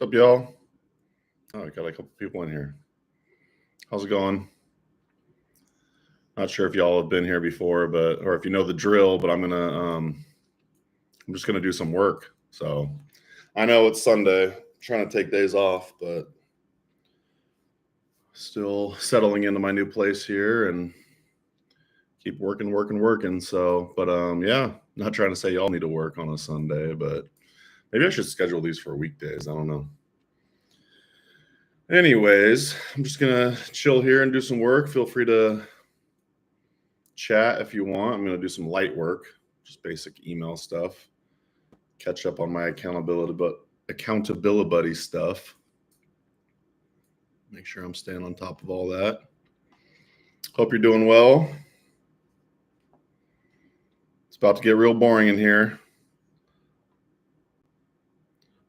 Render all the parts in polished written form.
What's up, y'all? Oh, I got a couple people in here. How's it going? Not sure if y'all have been here before, or if you know the drill, but I'm just gonna do some work. So I know it's Sunday, I'm trying to take days off, but still settling into my new place here and keep working. So, but yeah, not trying to say y'all need to work on a Sunday, but maybe I should schedule these for weekdays. I don't know. Anyways, I'm just gonna chill here and do some work. Feel free to chat if you want. I'm gonna do some light work, just basic email stuff. Catch up on my accountability buddy stuff. Make sure I'm staying on top of all that. Hope you're doing well. It's about to get real boring in here.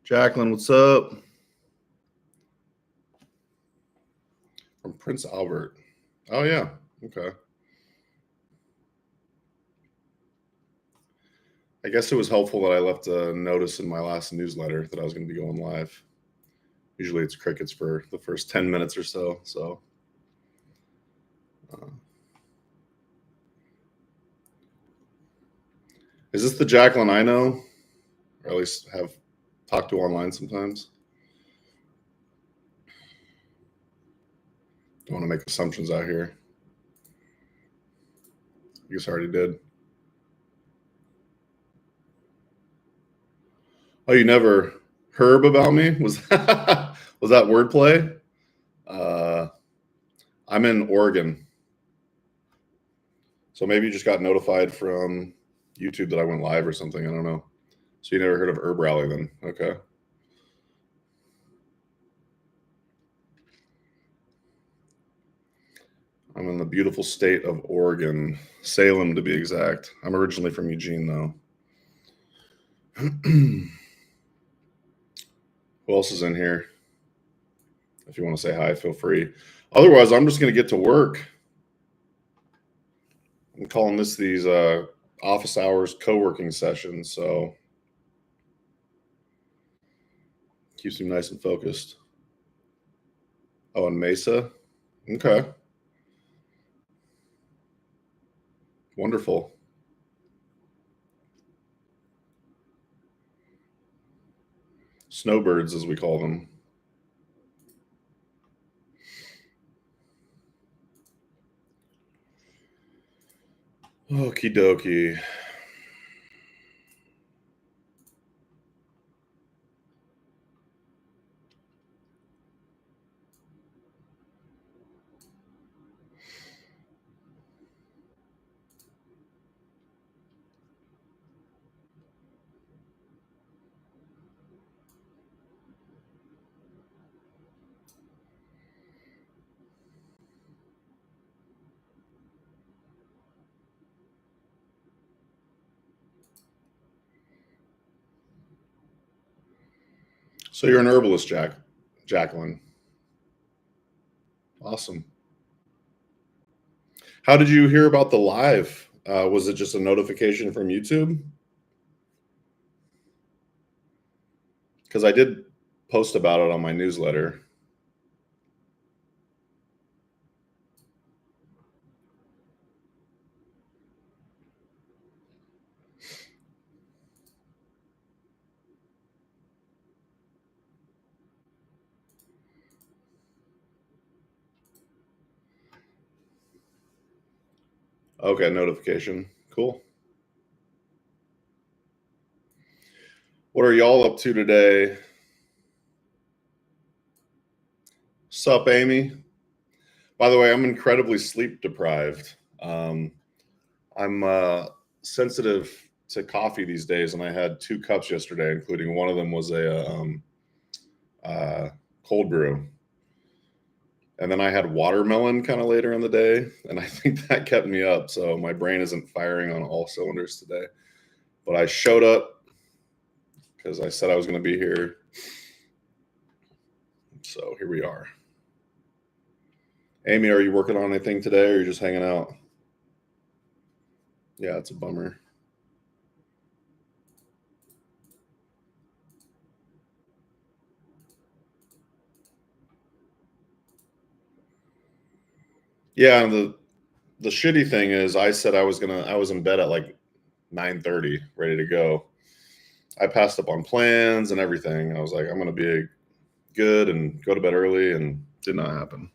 Jacqueline, what's up? From Prince Albert. Oh, yeah. Okay. I guess it was helpful that I left a notice in my last newsletter that I was going to be going live. Usually it's crickets for the first 10 minutes or so. Is this the Jacqueline I know? Or at least have talked to online sometimes? Don't want to make assumptions out here. I guess I already did. Oh, you never heard about me? Was that wordplay? I'm in Oregon. So maybe you just got notified from YouTube that I went live or something. I don't know. So you never heard of HerbRally then? Okay. I'm in the beautiful state of Oregon, Salem to be exact. I'm originally from Eugene though. Who else is in here? If you want to say hi, feel free. Otherwise, I'm just going to get to work. I'm calling these office hours co-working sessions, so keeps me nice and focused. Oh, and Mesa? Okay. Wonderful. Snowbirds, as we call them. Okie dokie. So you're an herbalist, Jacqueline. Awesome. How did you hear about the live? Was it just a notification from YouTube? Because I did post about it on my newsletter. Okay, notification. Cool. What are y'all up to today? Sup, Amy? By the way, I'm incredibly sleep deprived. I'm sensitive to coffee these days, and I had 2 cups yesterday, including one of them was a cold brew. And then I had watermelon kind of later in the day, and I think that kept me up. So my brain isn't firing on all cylinders today. But I showed up because I said I was going to be here. So here we are. Amy, are you working on anything today, or are you just hanging out? Yeah, it's a bummer. Yeah, and the shitty thing is I said I was in bed at like 9:30, ready to go. I passed up on plans and everything. I was like, I'm gonna be good and go to bed early, and did not happen.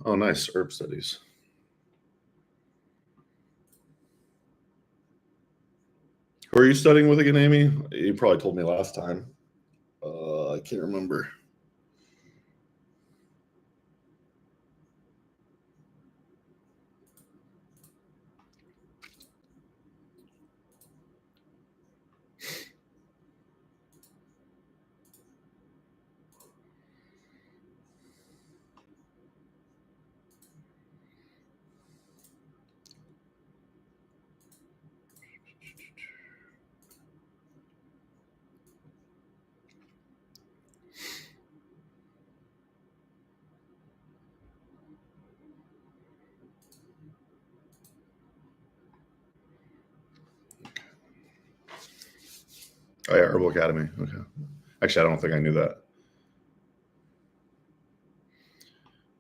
Oh, nice. Herb studies. Who are you studying with again, Amy? You probably told me last time. I can't remember. Oh yeah, Herbal Academy. Okay. Actually, I don't think I knew that.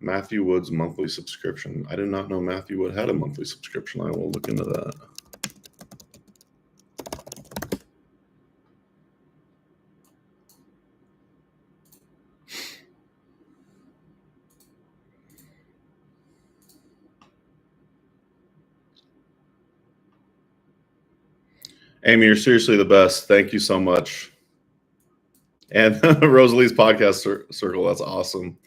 Matthew Wood's monthly subscription. I did not know Matthew Wood had a monthly subscription. I will look into that. Amy, you're seriously the best. Thank you so much. And Rosalie's podcast circle. That's awesome.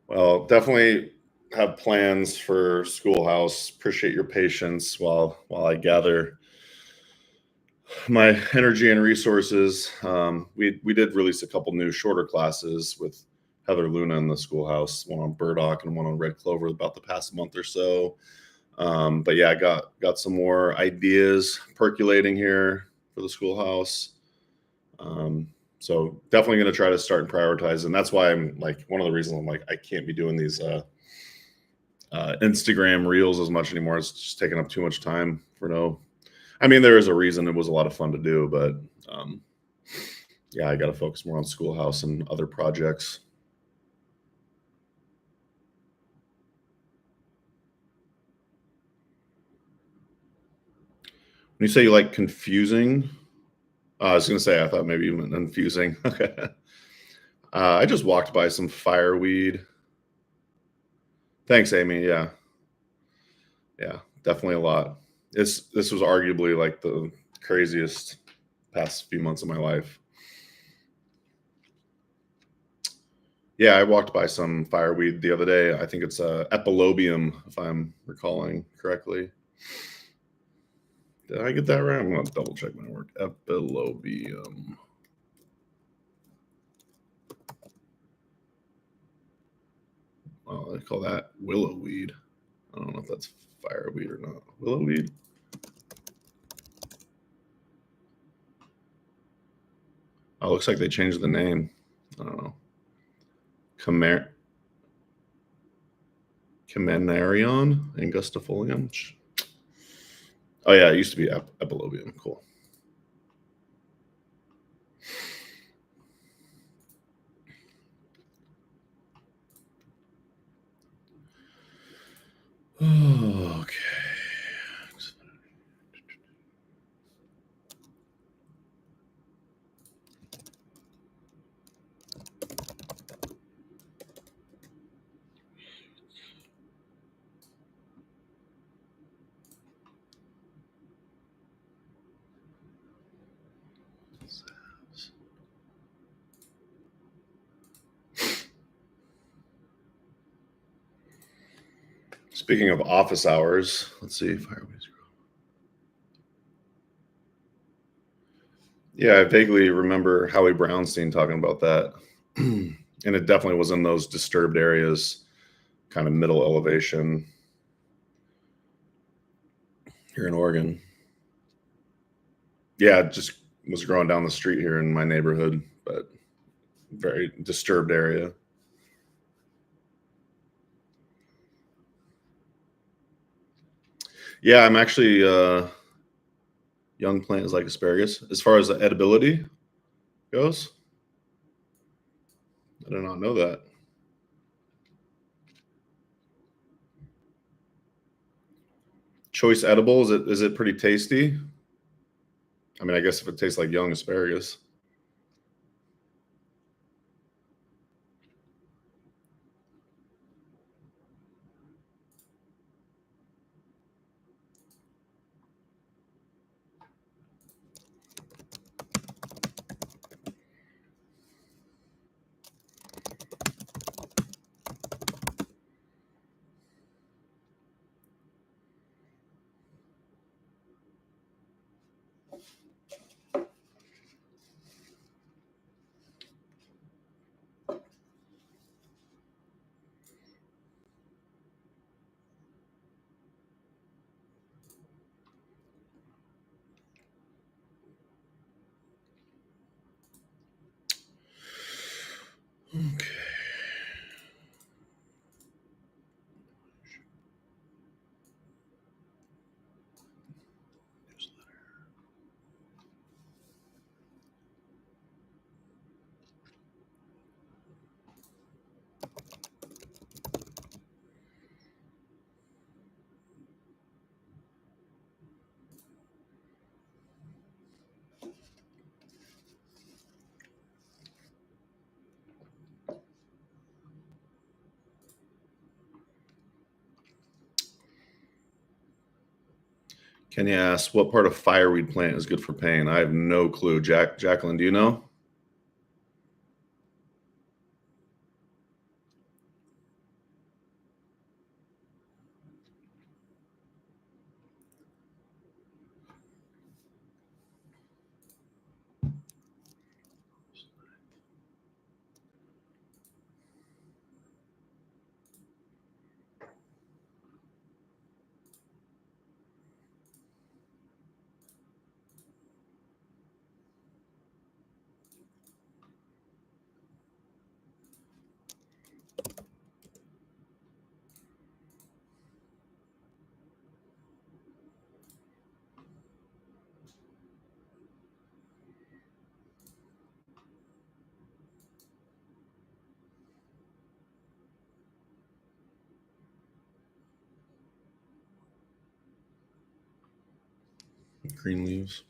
Well, definitely have plans for Schoolhouse. Appreciate your patience while I gather my energy and resources. We did release a couple new shorter classes with Heather Luna in the Schoolhouse, one on burdock and one on red clover about the past month or so. But yeah, I got some more ideas percolating here for the Schoolhouse. So definitely going to try to start and prioritize. And that's why I'm like, one of the reasons I'm like, I can't be doing these Instagram reels as much anymore. It's just taking up too much time for no. I mean, there is a reason. It was a lot of fun to do, but yeah, I got to focus more on Schoolhouse and other projects. When you say you like confusing, I was going to say, I thought maybe you meant infusing. Okay. I just walked by some fireweed. Thanks, Amy. Yeah. Yeah, definitely a lot. This was arguably like the craziest past few months of my life. Yeah, I walked by some fireweed the other day. I think it's epilobium, if I'm recalling correctly. Did I get that right? I'm going to double check my work. Epilobium. Well, they call that willow weed. I don't know if that's fireweed or not. Willow weed. Oh, it looks like they changed the name. I don't know. Caminarion angustifolium. Oh yeah, it used to be epilobium. Cool. Okay. Speaking of office hours, let's see. Fireways. Yeah, I vaguely remember Howie Brownstein talking about that. And it definitely was in those disturbed areas, kind of middle elevation here in Oregon. Yeah, it just was growing down the street here in my neighborhood, but very disturbed area. Yeah, I'm actually Young plant is like asparagus. As far as the edibility goes, I did not know that. Choice edible, is it pretty tasty? I mean, I guess if it tastes like young asparagus. Okay. Kenya asks, what part of fireweed plant is good for pain? I have no clue. Jacqueline, do you know? Green leaves.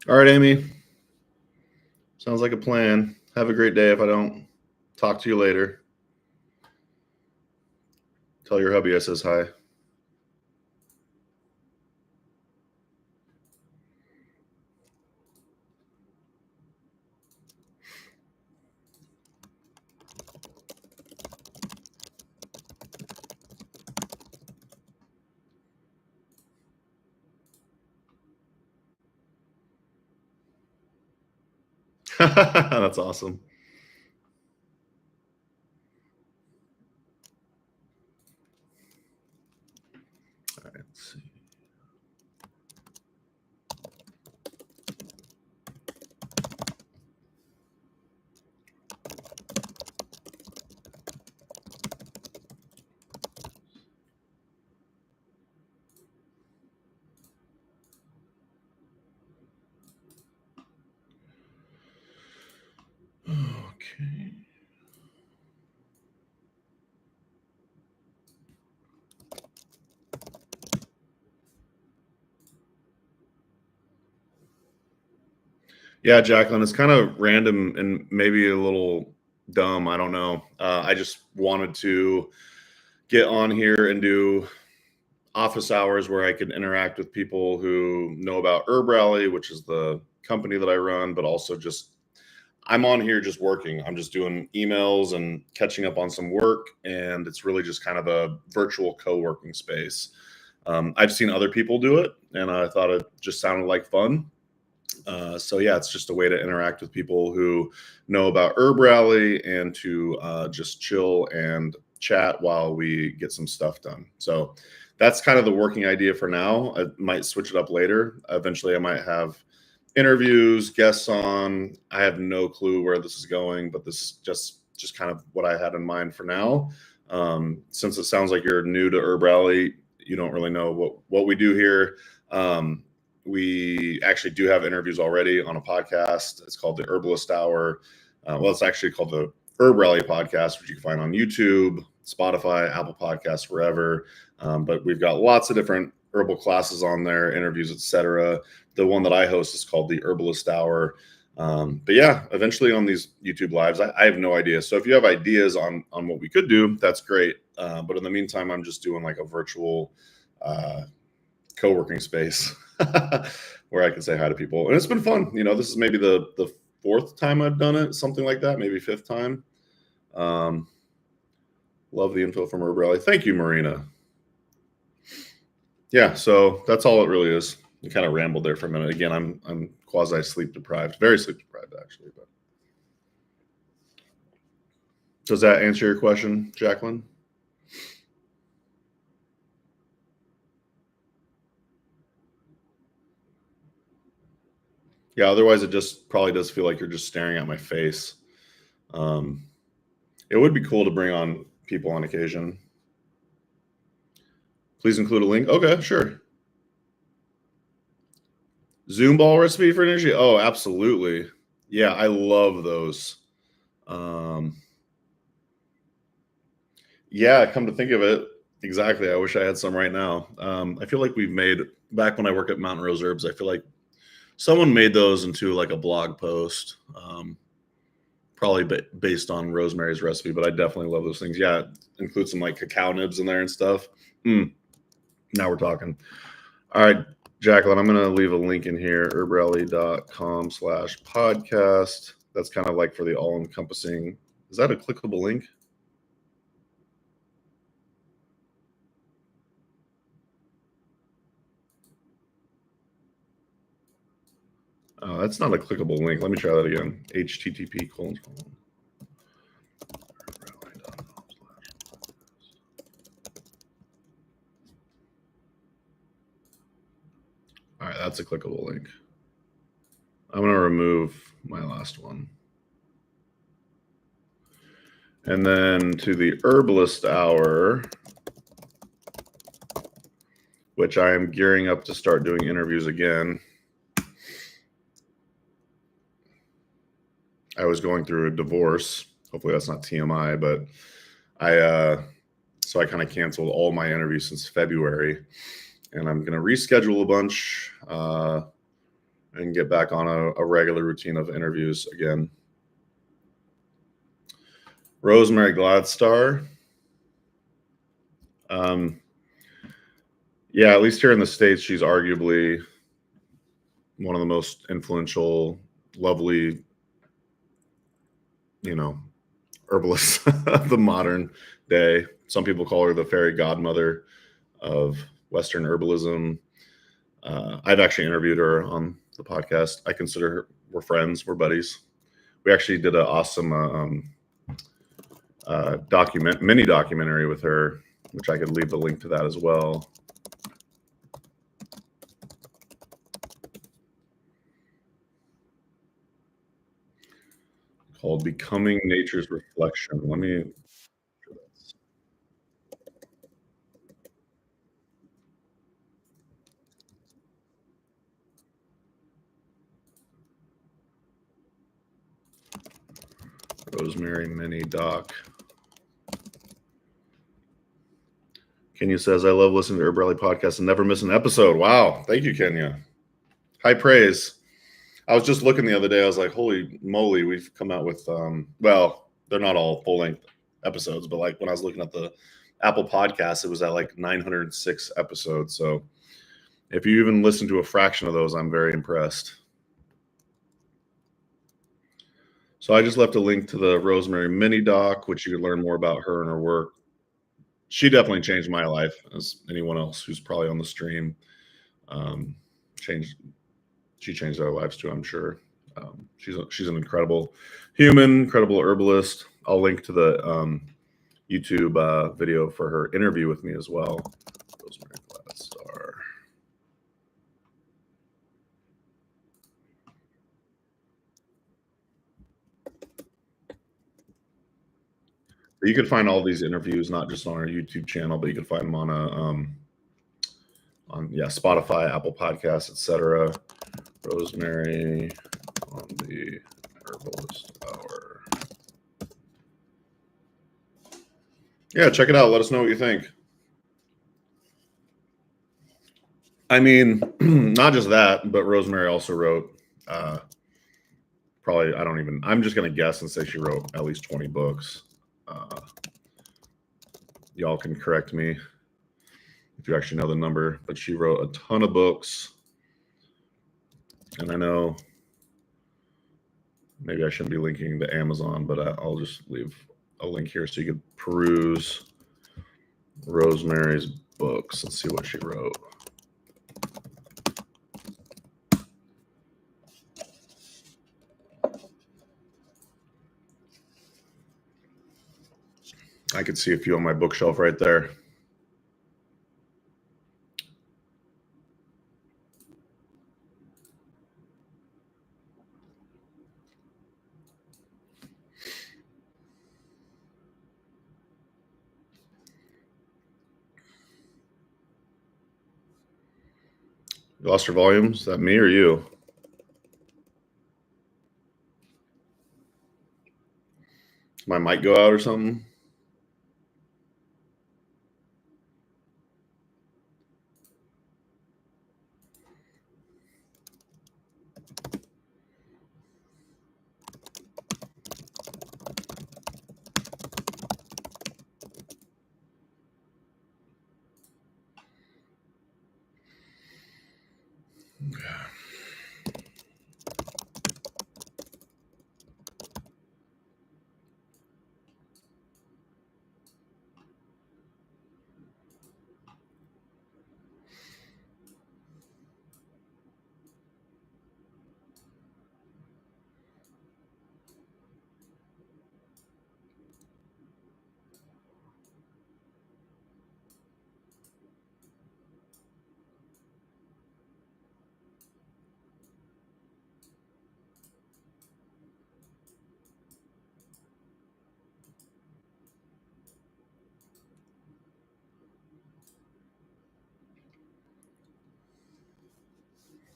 All right, Amy. Sounds like a plan. Have a great day if I don't talk to you later. Tell your hubby I says hi. That's awesome. All right, let's see. Okay. Yeah, Jacqueline, it's kind of random and maybe a little dumb. I don't know. I just wanted to get on here and do office hours where I can interact with people who know about HerbRally, which is the company that I run, but also just I'm on here just working. I'm just doing emails and catching up on some work. And it's really just kind of a virtual co-working space. I've seen other people do it, and I thought it just sounded like fun. So yeah, it's just a way to interact with people who know about HerbRally and to just chill and chat while we get some stuff done. So that's kind of the working idea for now. I might switch it up later. Eventually, I might have interviews, guests on. I have no clue where this is going, but this is just kind of what I had in mind for now. Since it sounds like you're new to HerbRally, you don't really know what we do here. We actually do have interviews already on a podcast. It's called the Herbalist Hour. Well, it's actually called the HerbRally podcast, which you can find on YouTube, Spotify, Apple Podcasts, wherever. But we've got lots of different herbal classes on there, interviews, etc. The one that I host is called the Herbalist Hour. But yeah, eventually on these YouTube lives, I have no idea. So if you have ideas on what we could do, that's great. But in the meantime, I'm just doing like a virtual co-working space where I can say hi to people. And it's been fun. You know, this is maybe the fourth time I've done it, something like that, maybe fifth time. Love the info from HerbRally. Thank you, Marina. Yeah, so that's all it really is. I kind of rambled there for a minute. Again, I'm quasi sleep deprived, very sleep deprived actually. But does that answer your question, Jacqueline? Yeah, otherwise it just probably does feel like you're just staring at my face. It would be cool to bring on people on occasion. Please include a link. Okay, sure. Zoom ball recipe for energy. Oh, absolutely. Yeah, I love those. Yeah, come to think of it, exactly. I wish I had some right now. I feel like we've made back when I work at Mountain Rose Herbs. I feel like someone made those into like a blog post, probably based on Rosemary's recipe. But I definitely love those things. Yeah, include some like cacao nibs in there and stuff. Now we're talking. All right, Jacqueline, I'm going to leave a link in here, herbrally.com/podcast. That's kind of like for the all-encompassing. Is that a clickable link? Oh, that's not a clickable link. Let me try that again. http:// All right, that's a clickable link. I'm going to remove my last one. And then to the Herbalist Hour, which I am gearing up to start doing interviews again. I was going through a divorce. Hopefully that's not TMI, but so I kind of canceled all my interviews since February, and I'm going to reschedule a bunch and get back on a regular routine of interviews again. Rosemary Gladstar. Yeah, at least here in the States, she's arguably one of the most influential, lovely, herbalists of the modern day. Some people call her the fairy godmother of Western herbalism. I've actually interviewed her on the podcast. I consider her, we're friends, we're buddies. We actually did an awesome mini documentary with her, which I could leave the link to that as well. Called Becoming Nature's Reflection. Let me. Rosemary Mini Doc. Kenya says, I love listening to HerbRally podcast and never miss an episode. Wow. Thank you, Kenya. High praise. I was just looking the other day. I was like, holy moly, we've come out with, well, they're not all full length episodes, but like when I was looking at the Apple Podcasts, it was at like 906 episodes. So if you even listen to a fraction of those, I'm very impressed. So I just left a link to the Rosemary mini doc, which you can learn more about her and her work. She definitely changed my life, as anyone else who's probably on the stream. She changed our lives too, I'm sure. She's an incredible human, incredible herbalist. I'll link to the YouTube video for her interview with me as well. Rosemary Gladstar. You can find all these interviews not just on our YouTube channel, but you can find them on Spotify, Apple Podcasts, etc. Rosemary on the Herbalist Hour. Yeah, check it out. Let us know what you think. I mean, not just that, but Rosemary also wrote probably, I'm just going to guess and say she wrote at least 20 books. Y'all can correct me if you actually know the number, but she wrote a ton of books. And I know maybe I shouldn't be linking to Amazon, but I'll just leave a link here so you can peruse Rosemary's books and see what she wrote. I could see a few on my bookshelf right there. You lost your volume? Is that me or you? Did my mic go out or something?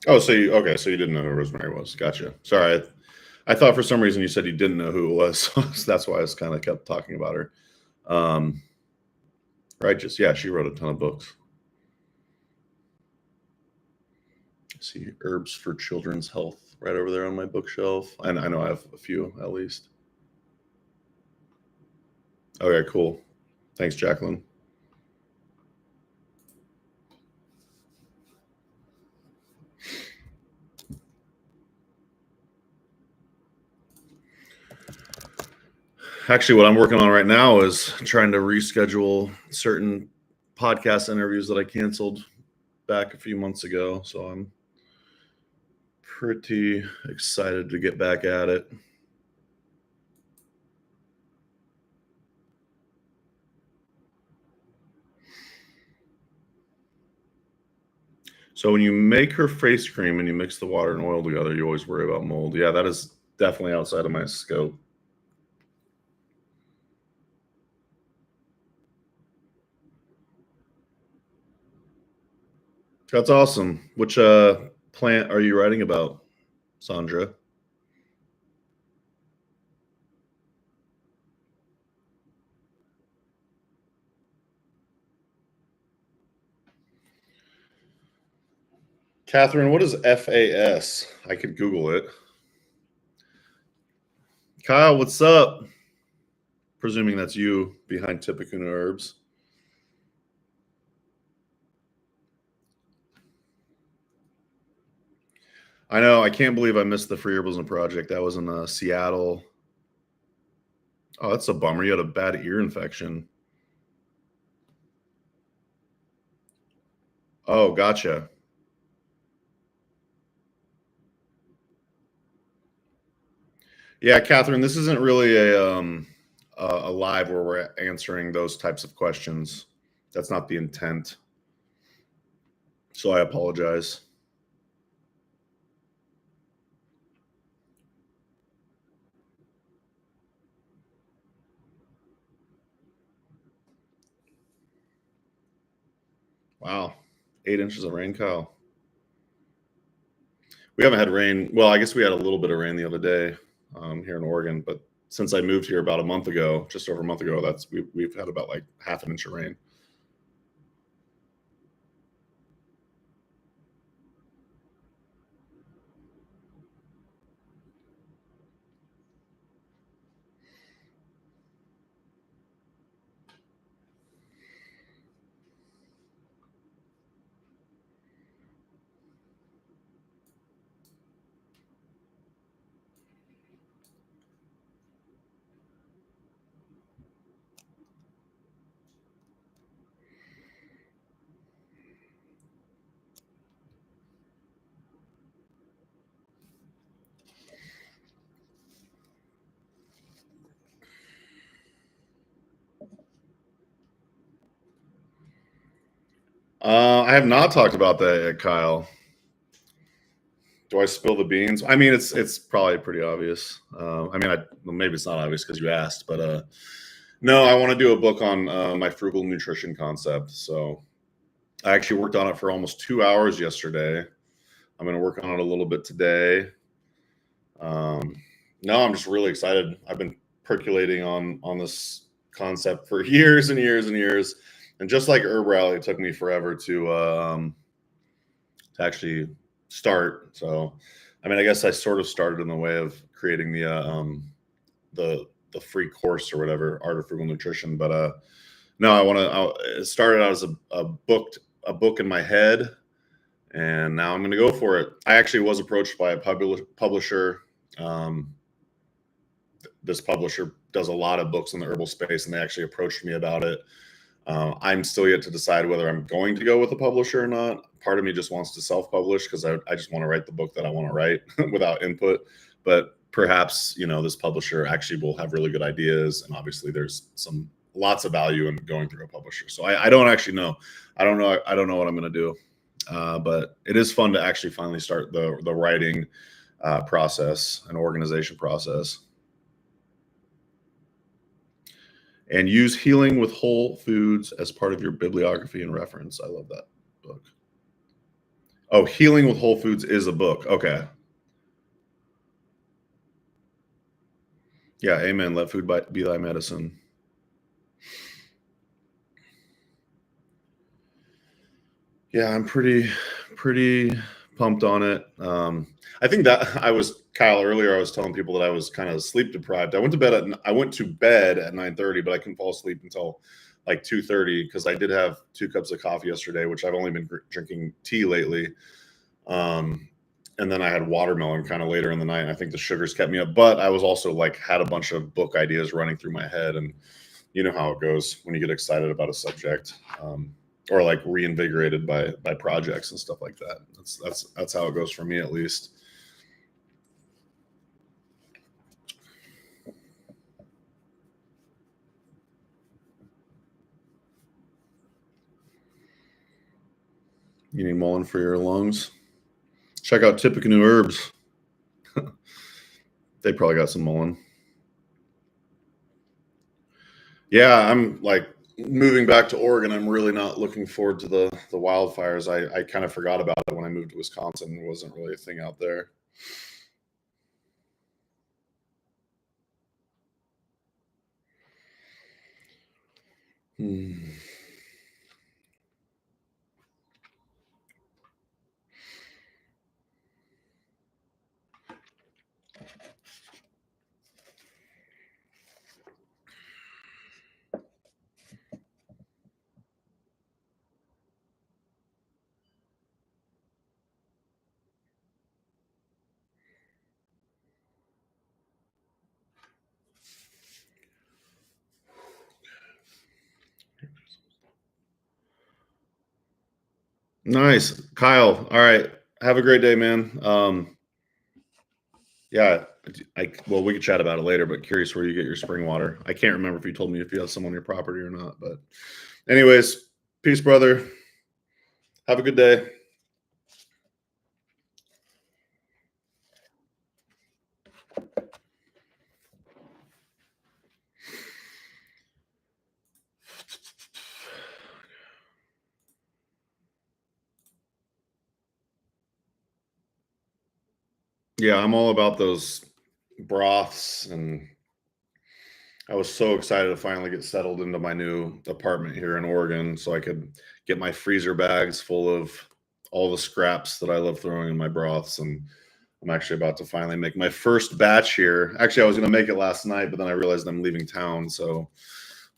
Oh, so you didn't know who Rosemary was. Gotcha. Sorry. I thought for some reason you said you didn't know who it was. So that's why I was kind of kept talking about her. Righteous. Yeah, she wrote a ton of books. See Herbs for Children's Health right over there on my bookshelf. And I know I have a few at least. Okay, cool. Thanks, Jacqueline. Actually, what I'm working on right now is trying to reschedule certain podcast interviews that I canceled back a few months ago. So I'm pretty excited to get back at it. So when you make her face cream and you mix the water and oil together, you always worry about mold. Yeah, that is definitely outside of my scope. That's awesome. Which plant are you writing about, Sandra? Catherine, what is FAS? I could Google it. Kyle, what's up? Presuming that's you behind Tippecanoe Herbs. I know. I can't believe I missed the Free Herbalism Project. That was in Seattle. Oh, that's a bummer. You had a bad ear infection. Oh, gotcha. Yeah, Catherine, this isn't really a live where we're answering those types of questions. That's not the intent. So I apologize. Wow. 8 inches of rain, Kyle. We haven't had rain. Well, I guess we had a little bit of rain the other day here in Oregon, but since I moved here about a month ago, just over a month ago, we've had about like half an inch of rain. I have not talked about that yet, Kyle. Do I spill the beans? I mean, it's probably pretty obvious. I mean, well, maybe it's not obvious because you asked, but no, I want to do a book on my frugal nutrition concept. So I actually worked on it for almost 2 hours yesterday. I'm going to work on it a little bit today. No, I'm just really excited. I've been percolating on this concept for years and years and years, and just like HerbRally, it took me forever to actually start. So, I mean, I guess I sort of started in the way of creating the free course or whatever, Art of Frugal Nutrition. But no, I want to. It started out as a book in my head, and now I'm going to go for it. I actually was approached by a publisher. This publisher does a lot of books in the herbal space, and they actually approached me about it. I'm still yet to decide whether I'm going to go with a publisher or not. Part of me just wants to self-publish because I just want to write the book that I want to write without input. But perhaps, this publisher actually will have really good ideas, and obviously there's lots of value in going through a publisher. So I don't actually know. I don't know what I'm going to do. But it is fun to actually finally start the writing process and organization process. And use Healing with Whole Foods as part of your bibliography and reference. I love that book. Oh, Healing with Whole Foods is a book. Okay. Yeah, amen. Let food be thy medicine. Yeah, I'm pretty pumped on it. I think that Kyle earlier. I was telling people that I was kind of sleep deprived. I went to bed at 9:30, but I couldn't fall asleep until like 2:30 because I did have 2 cups of coffee yesterday, which I've only been drinking tea lately. And then I had watermelon kind of later in the night. And I think the sugars kept me up, but I was also like had a bunch of book ideas running through my head, and you know how it goes when you get excited about a subject. Or like reinvigorated by projects and stuff like that. That's how it goes for me, at least. You need mullein for your lungs? Check out Tippecanoe Herbs. They probably got some mullein. Yeah, I'm like moving back to Oregon. I'm really not looking forward to the wildfires. I kind of forgot about it when I moved to Wisconsin. It wasn't really a thing out there. Hmm. Nice, Kyle. All right, have a great day, man. Yeah, well, we could chat about it later, but curious where you get your spring water. I can't remember if you told me if you have some on your property or not, but anyways, peace, brother. Have a good day. Yeah, I'm all about those broths, and I was so excited to finally get settled into my new apartment here in Oregon so I could get my freezer bags full of all the scraps that I love throwing in my broths. And I'm actually about to finally make my first batch here. Actually, I was going to make it last night, but then I realized I'm leaving town. So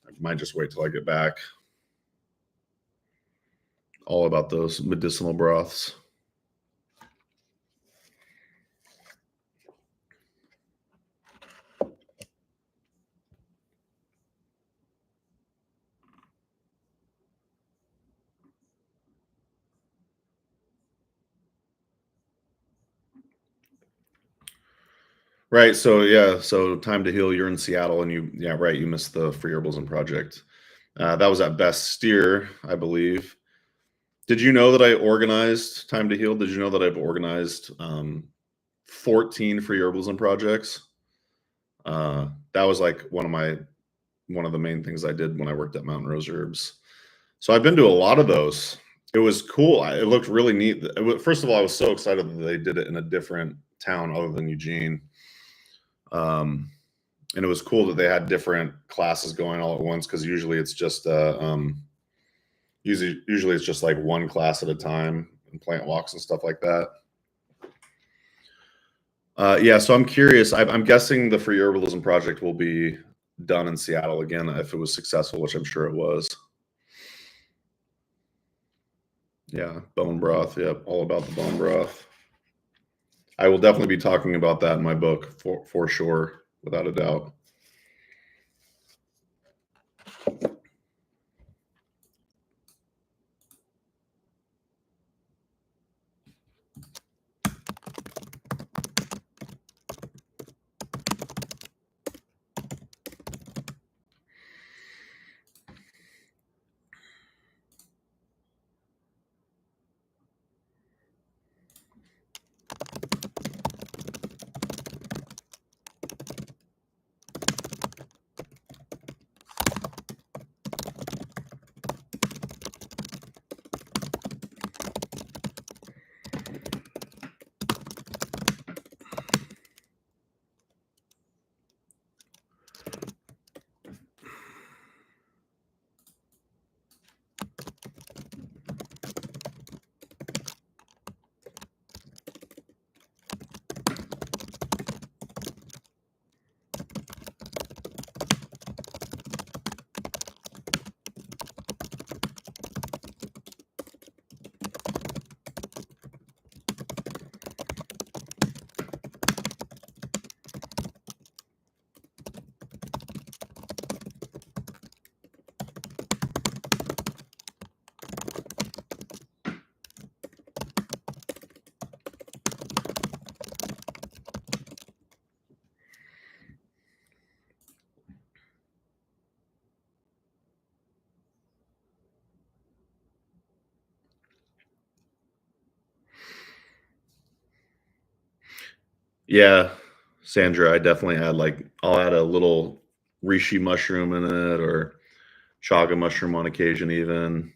I might just wait till I get back. All about those medicinal broths. Right. So yeah. So Time to Heal. You're in Seattle, and yeah, right. You missed the Free Herbalism Project. That was at Best Steer, I believe. Did you know that I organized Time to Heal? Did you know that I've organized 14 free herbalism projects? That was like one of the main things I did when I worked at Mountain Rose Herbs. So I've been to a lot of those. It was cool. It looked really neat. First of all, I was so excited that they did it in a different town other than Eugene. And it was cool that they had different classes going all at once, because usually it's just usually it's just like one class at a time and plant walks and stuff like that. Yeah, so I'm curious. I'm guessing the Free Herbalism Project will be done in Seattle again if it was successful, which I'm sure it was. Yeah, bone broth. Yep, all about the bone broth. I will definitely be talking about that in my book for sure, without a doubt. Yeah, Sandra, I definitely I'll add a little reishi mushroom in it, or chaga mushroom on occasion, even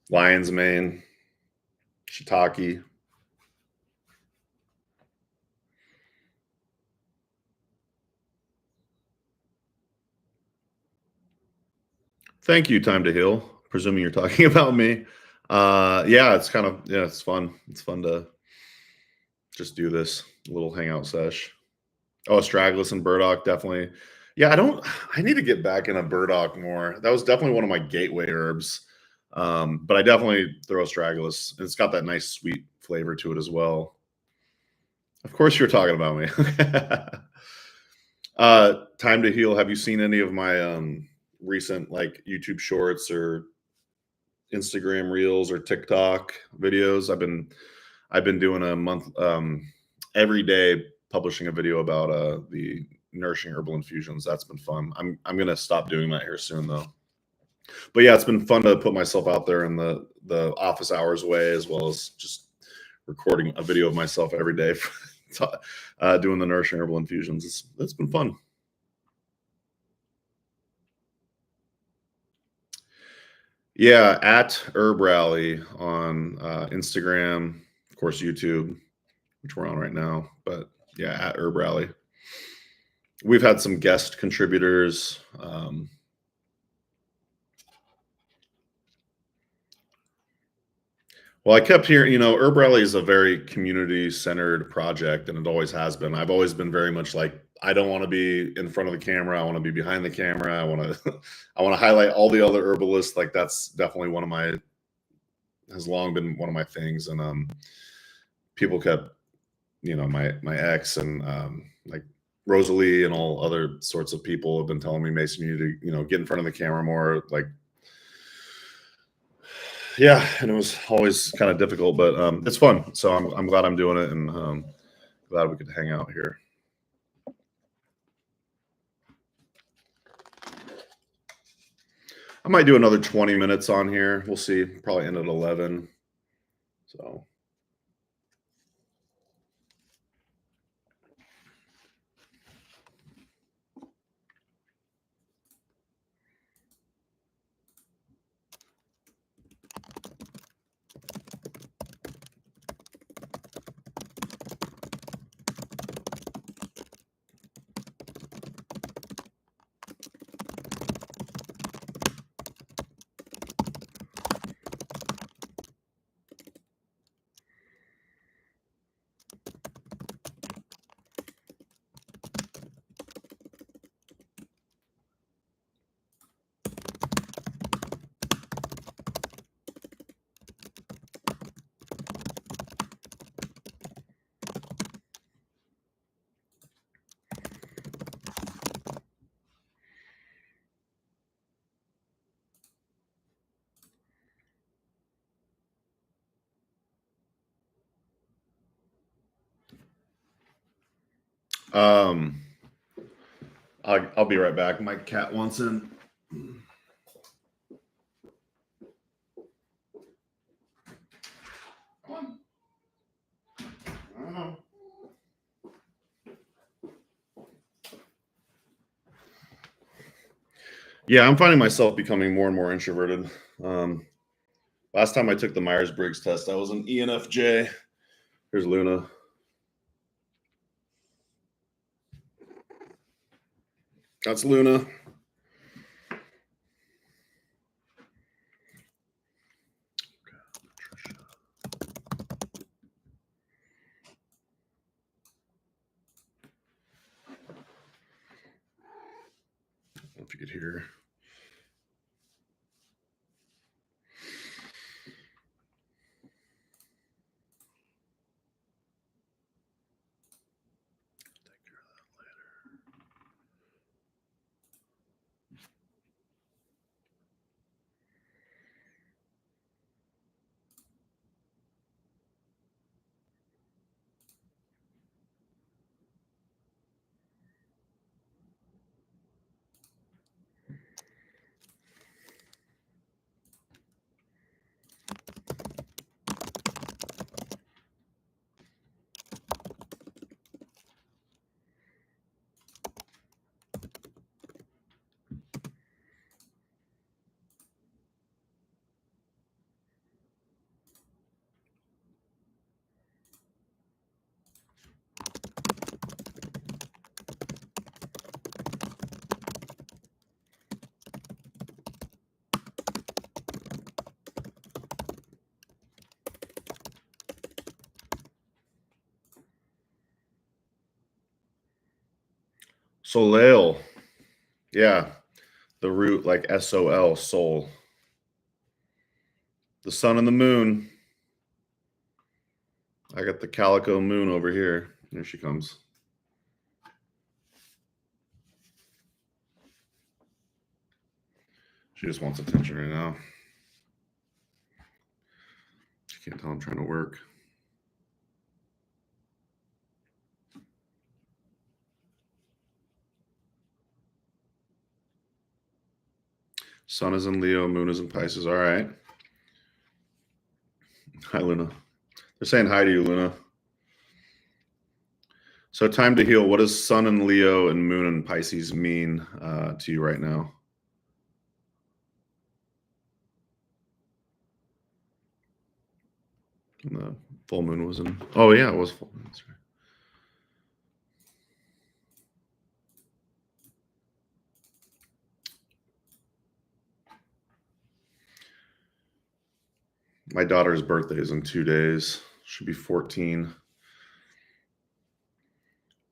lion's mane, shiitake. Thank you, Time to Heal. Presuming you're talking about me. Yeah, it's fun. It's fun to just do this little hangout sesh. Oh, astragalus and burdock, definitely. Yeah, I need to get back into burdock more. That was definitely one of my gateway herbs. But I definitely throw astragalus. It's got that nice sweet flavor to it as well. Of course you're talking about me. Time to Heal. Have you seen any of my recent like YouTube shorts or Instagram Reels or TikTok videos. I've been doing a month every day publishing a video about the nourishing herbal infusions. That's been fun. I'm gonna stop doing that here soon though. But yeah, it's been fun to put myself out there in the office hours way, as well as just recording a video of myself every day doing the nourishing herbal infusions. It's been fun. Yeah, at HerbRally on Instagram, of course, YouTube, which we're on right now. But yeah, at HerbRally. We've had some guest contributors. Well, I kept hearing, HerbRally is a very community-centered project, and it always has been. I've always been very much like, I don't want to be in front of the camera. I want to be behind the camera. I want to, I want to highlight all the other herbalists. Like that's definitely has long been one of my things. And people kept, my ex and like Rosalie and all other sorts of people have been telling me, Mason, you need to, get in front of the camera more. Like, yeah, and it was always kind of difficult, but it's fun. So I'm glad I'm doing it, and glad we could hang out here. I might do another 20 minutes on here. We'll see. Probably end at 11. So. I'll be right back. My cat wants in. Come on. Yeah, I'm finding myself becoming more and more introverted. Last time I took the Myers-Briggs test, I was an ENFJ. Here's Luna. That's Luna. I don't know if you could hear. Soleil. Yeah. The root like SOL, soul. The sun and the moon. I got the calico moon over here. Here she comes. She just wants attention right now. Can't tell I'm trying to work. Sun is in Leo, moon is in Pisces. All right. Hi, Luna. They're saying hi to you, Luna. So time to heal. What does sun in Leo and moon in Pisces mean to you right now? And the full moon was in. Oh yeah, it was full moon. That's right. My daughter's birthday is in 2 days. She'll be 14.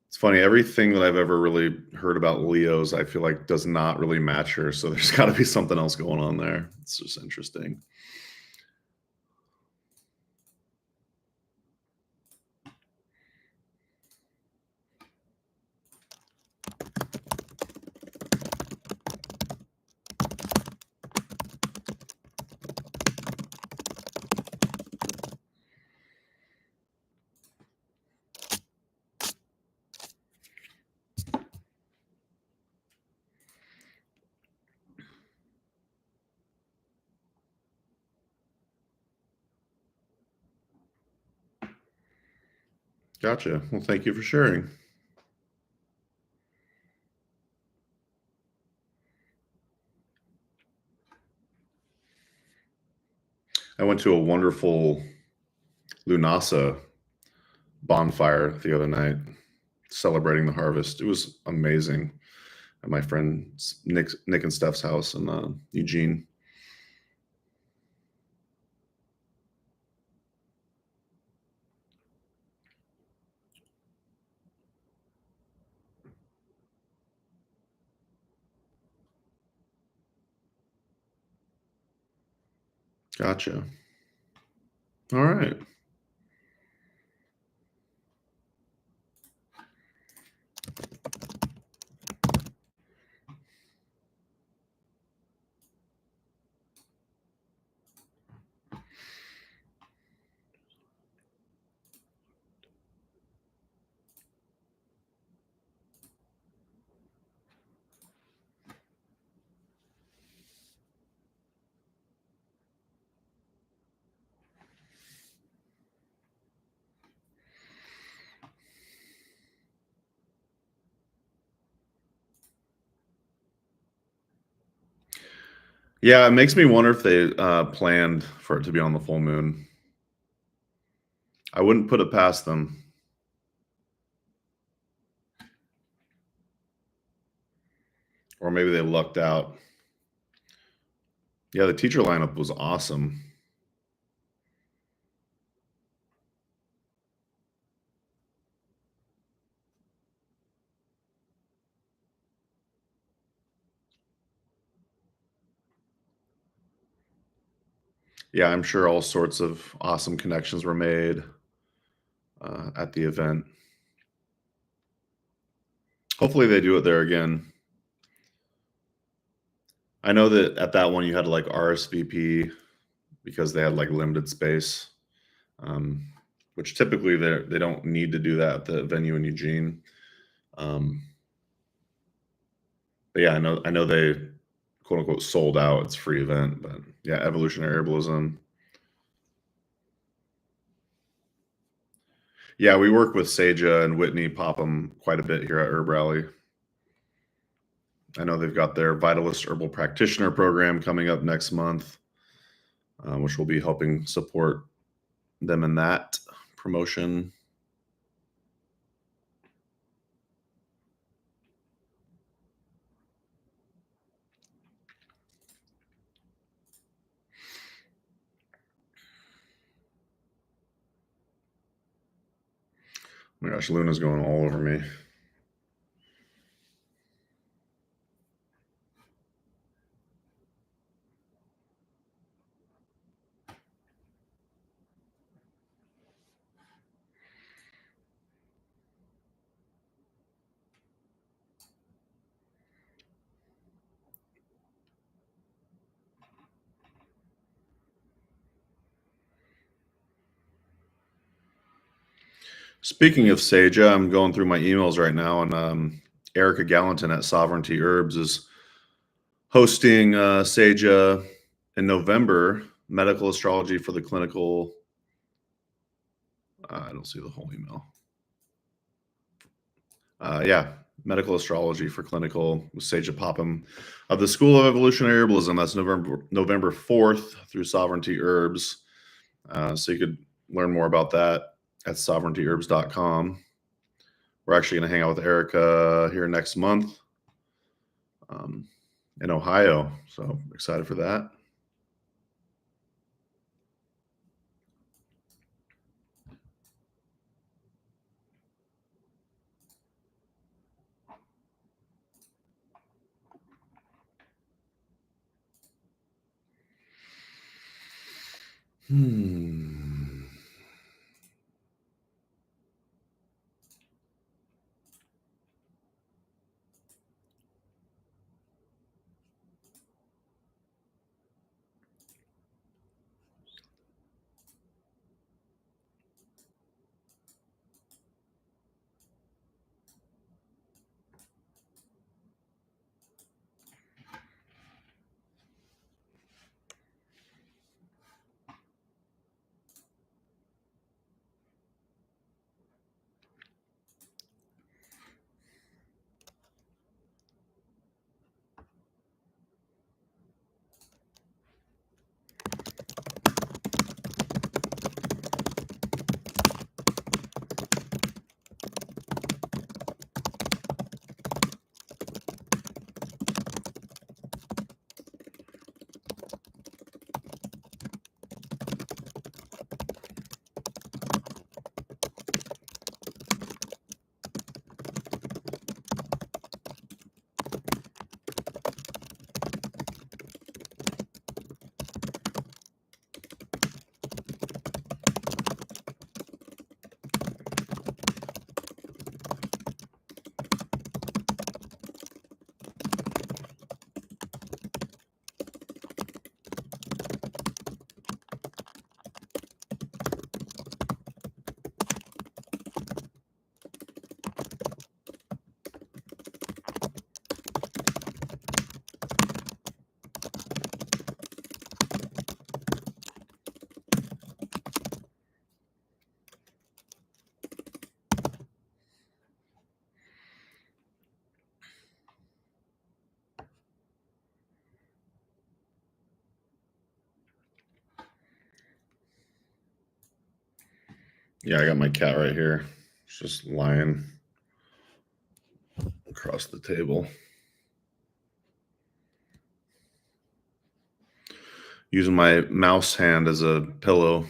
It's funny, everything that I've ever really heard about Leos, I feel like does not really match her. So there's got to be something else going on there. It's just interesting. Gotcha. Well, thank you for sharing. I went to a wonderful Lunasa bonfire the other night, celebrating the harvest. It was amazing at my friend Nick and Steph's house in Eugene. Gotcha. All right. Yeah, it makes me wonder if they planned for it to be on the full moon. I wouldn't put it past them. Or maybe they lucked out. Yeah, the teacher lineup was awesome. Yeah, I'm sure all sorts of awesome connections were made at the event. Hopefully they do it there again. I know that at that one you had to like RSVP because they had like limited space, which typically they don't need to do that at the venue in Eugene. But yeah, I know they quote unquote sold out. It's a free event, but yeah, evolutionary herbalism. Yeah, we work with Seja and Whitney Popham quite a bit here at HerbRally. I know they've got their Vitalist Herbal Practitioner program coming up next month, which will be helping support them in that promotion. Oh my gosh, Luna's going all over me. Speaking of sage, I'm going through my emails right now, and Erica Gallatin at Sovereignty Herbs is hosting Sage in November, medical astrology for the clinical. I don't see the whole email. Yeah, medical astrology for clinical with Sage Popham of the School of Evolutionary Herbalism. That's November 4th through Sovereignty Herbs. So you could learn more about that at sovereigntyherbs.com. We're actually going to hang out with Erica here next month in Ohio. So excited for that. Yeah, I got my cat right here. It's just lying across the table. Using my mouse hand as a pillow.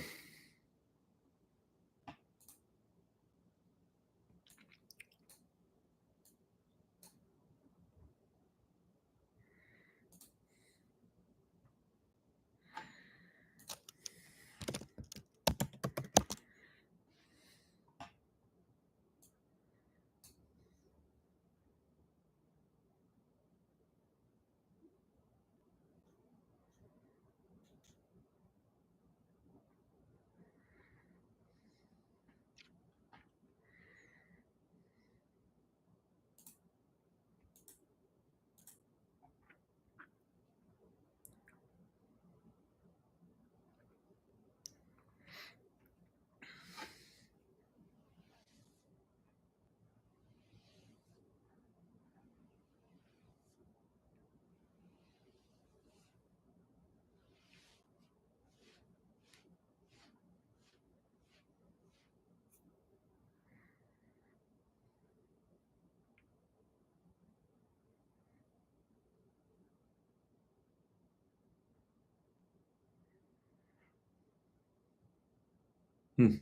Hmm.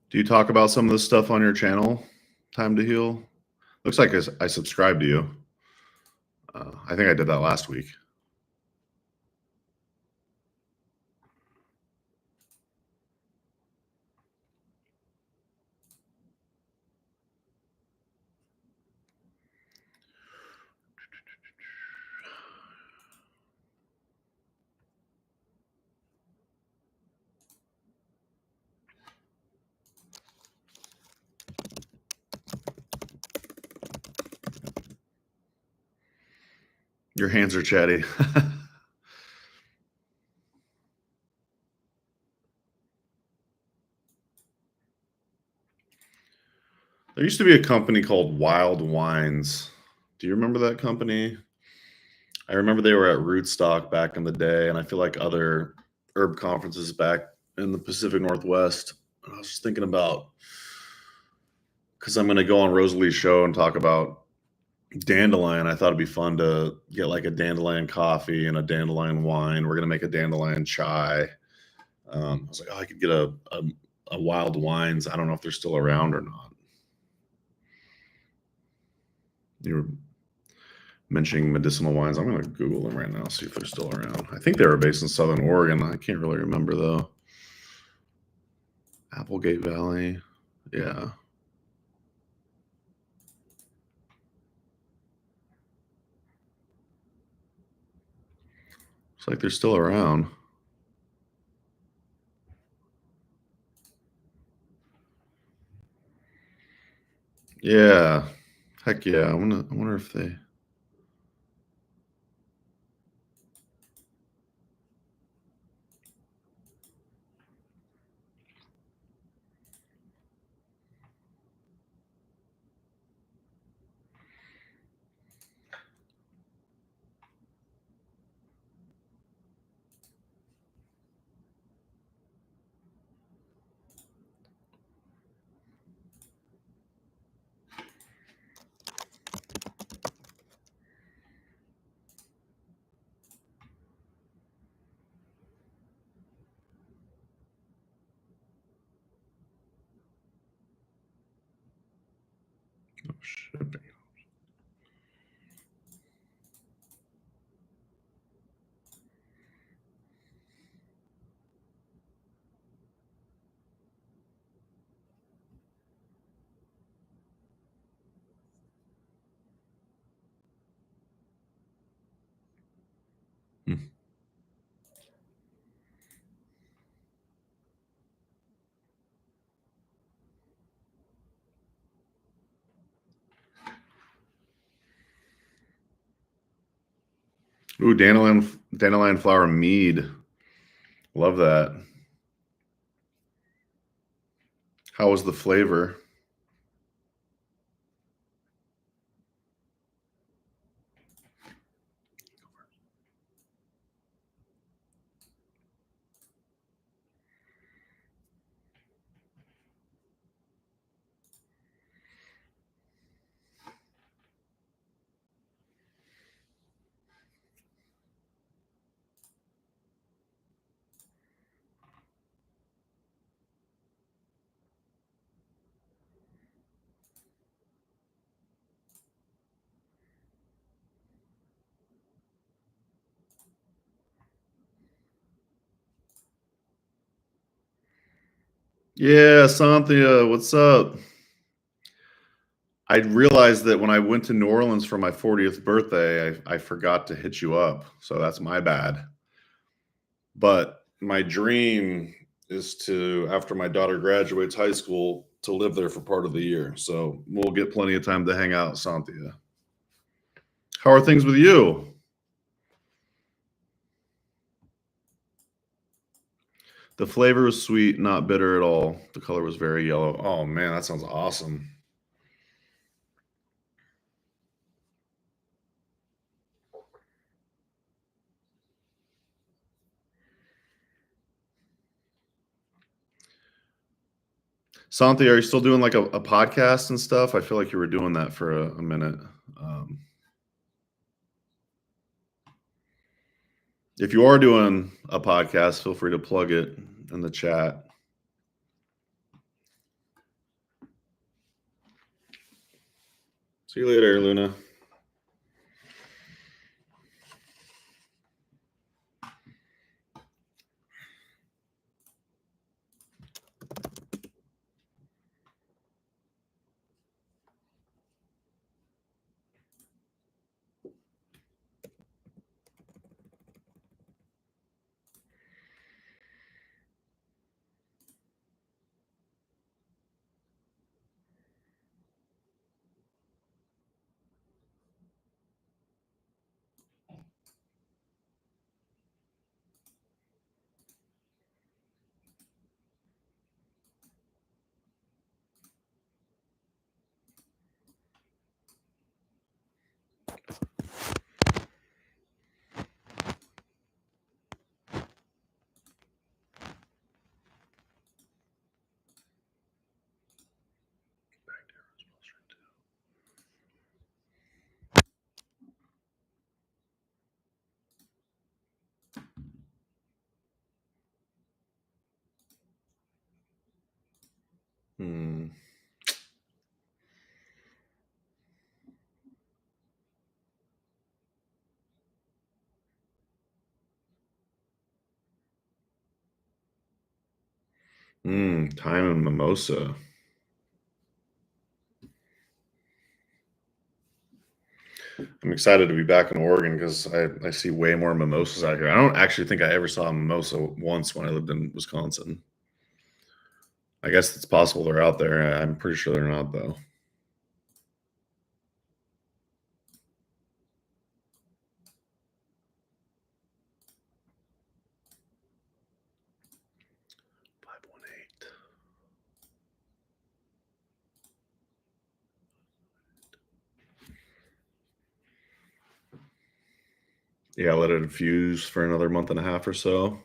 Do you talk about some of this stuff on your channel? Time to Heal? Looks like I subscribed to you. I think I did that last week. Your hands are chatty. There used to be a company called Wild Wines. Do you remember that company? I remember they were at Rootstock back in the day, and I feel like other herb conferences back in the Pacific Northwest. I was just thinking about because I'm going to go on Rosalie's show and talk about dandelion. I thought it'd be fun to get like a dandelion coffee and a dandelion wine. We're going to make a dandelion chai. I was like, oh, I could get a wild wines. I don't know if they're still around or not. You were mentioning medicinal wines. I'm going to Google them right now, see if they're still around. I think they were based in Southern Oregon. I can't really remember though. Applegate Valley. Yeah. Looks like they're still around. Yeah. Heck yeah. I wonder if they. Oh, shipping. Hmm. Ooh, dandelion flower mead. Love that. How was the flavor? Yeah, Cynthia, what's up? I realized that when I went to New Orleans for my 40th birthday, I forgot to hit you up. So that's my bad. But my dream is to, after my daughter graduates high school, to live there for part of the year. So we'll get plenty of time to hang out, Cynthia. How are things with you? The flavor was sweet, not bitter at all. The color was very yellow. Oh man, that sounds awesome. Santi, are you still doing like a podcast and stuff? I feel like you were doing that for a minute. Um, if you are doing a podcast, feel free to plug it in the chat. See you later, Luna. Hmm. Thyme and mimosa. I'm excited to be back in Oregon because I see way more mimosas out here. I don't actually think I ever saw a mimosa once when I lived in Wisconsin. I guess it's possible they're out there. I'm pretty sure they're not, though. Yeah, let it infuse for another month and a half or so.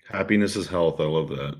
Happiness is health. I love that.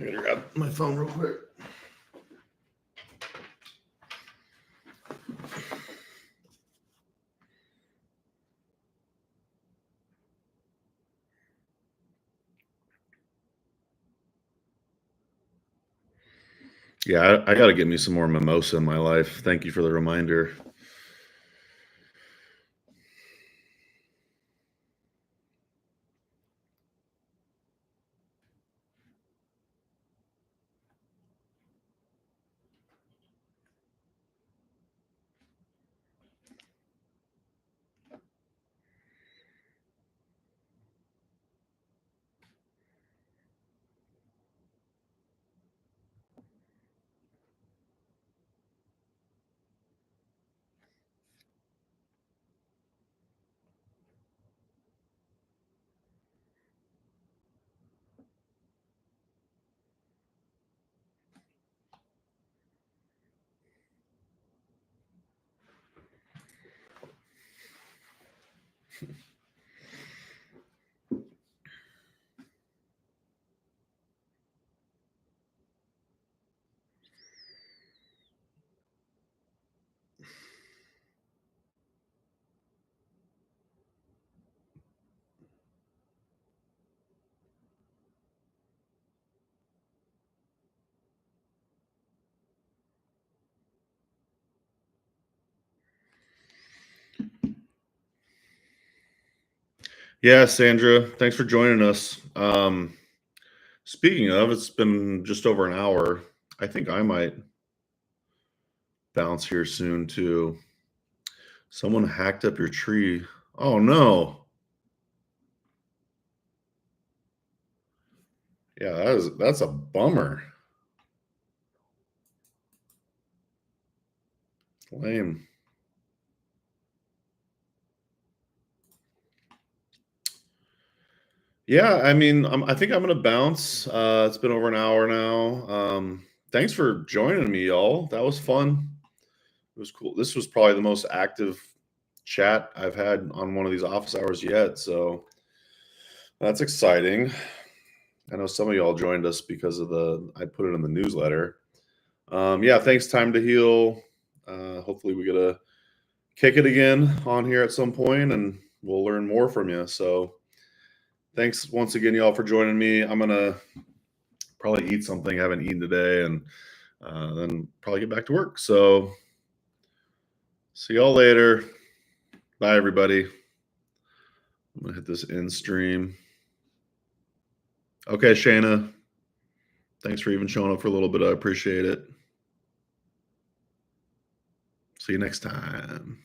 I gotta grab my phone real quick. Yeah, I got to get me some more mimosa in my life. Thank you for the reminder. Yeah, Sandra, thanks for joining us. Speaking of, it's been just over an hour. I think I might bounce here soon too. Someone hacked up your tree. Oh no. Yeah, that's a bummer. Lame. Yeah, I mean, I think I'm gonna bounce. It's been over an hour now. Thanks for joining me, y'all. That was fun. It was cool. This was probably the most active chat I've had on one of these office hours yet. So that's exciting. I know some of y'all joined us because of I put it in the newsletter. Yeah, thanks, Time to Heal. Hopefully we get to kick it again on here at some point and we'll learn more from you. So thanks once again, y'all, for joining me. I'm going to probably eat something I haven't eaten today and then probably get back to work. So see y'all later. Bye, everybody. I'm going to hit this end stream. Okay, Shayna. Thanks for even showing up for a little bit. I appreciate it. See you next time.